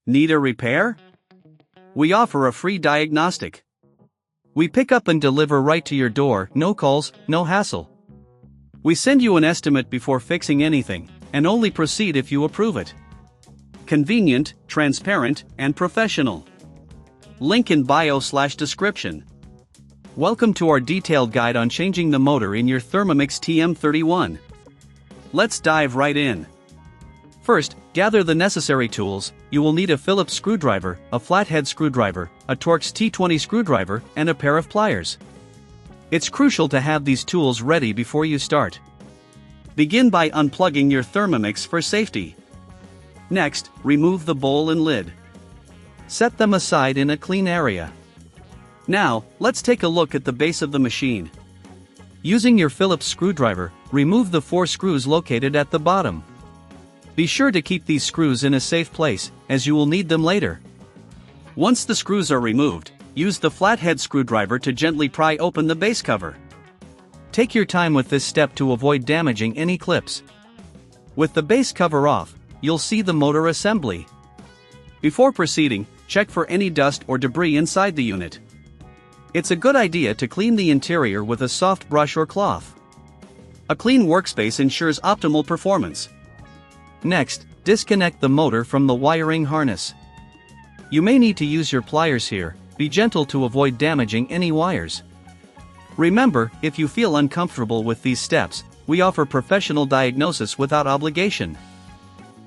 Need a repair? We offer a free diagnostic. We pick up and deliver right to your door, no calls, no hassle. We send you an estimate before fixing anything, and only proceed if you approve it. Convenient, transparent, and professional. Link in bio/description. Welcome to our detailed guide on changing the motor in your Thermomix TM31. Let's dive right in. First, gather the necessary tools. You will need a Phillips screwdriver, a flathead screwdriver, a Torx T20 screwdriver, and a pair of pliers. It's crucial to have these tools ready before you start. Begin by unplugging your Thermomix for safety. Next, remove the bowl and lid. Set them aside in a clean area. Now, let's take a look at the base of the machine. Using your Phillips screwdriver, remove the 4 screws located at the bottom. Be sure to keep these screws in a safe place, as you will need them later. Once the screws are removed, use the flathead screwdriver to gently pry open the base cover. Take your time with this step to avoid damaging any clips. With the base cover off, you'll see the motor assembly. Before proceeding, check for any dust or debris inside the unit. It's a good idea to clean the interior with a soft brush or cloth. A clean workspace ensures optimal performance. Next, disconnect the motor from the wiring harness. You may need to use your pliers here. Be gentle to avoid damaging any wires. Remember, if you feel uncomfortable with these steps, we offer professional diagnosis without obligation.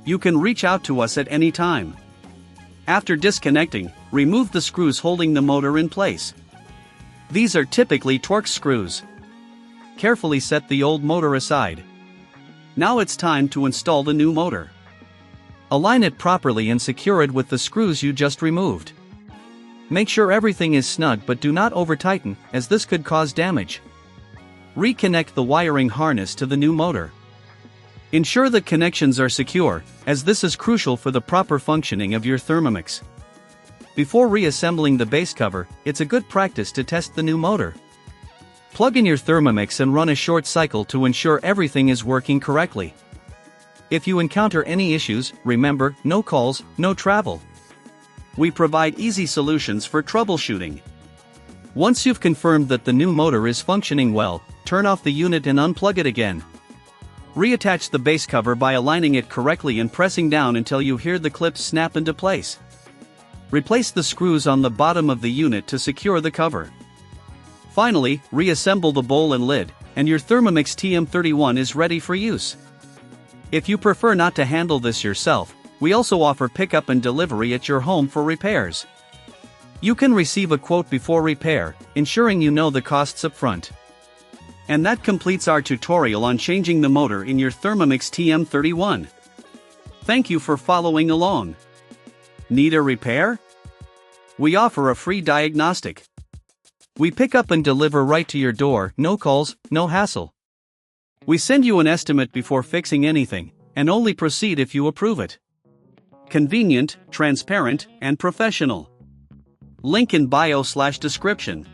You can reach out to us at any time. After disconnecting, remove the screws holding the motor in place. These are typically Torx screws. Carefully set the old motor aside. Now it's time to install the new motor. Align it properly and secure it with the screws you just removed. Make sure everything is snug but do not over-tighten, as this could cause damage. Reconnect the wiring harness to the new motor. Ensure the connections are secure, as this is crucial for the proper functioning of your Thermomix. Before reassembling the base cover, it's a good practice to test the new motor. Plug in your Thermomix and run a short cycle to ensure everything is working correctly. If you encounter any issues, remember, no calls, no travel. We provide easy solutions for troubleshooting. Once you've confirmed that the new motor is functioning well, turn off the unit and unplug it again. Reattach the base cover by aligning it correctly and pressing down until you hear the clips snap into place. Replace the screws on the bottom of the unit to secure the cover. Finally, reassemble the bowl and lid, and your Thermomix TM31 is ready for use. If you prefer not to handle this yourself, we also offer pickup and delivery at your home for repairs. You can receive a quote before repair, ensuring you know the costs up front. And that completes our tutorial on changing the motor in your Thermomix TM31. Thank you for following along. Need a repair? We offer a free diagnostic. We pick up and deliver right to your door, no calls, no hassle. We send you an estimate before fixing anything, and only proceed if you approve it. Convenient, transparent, and professional. Link in bio/description.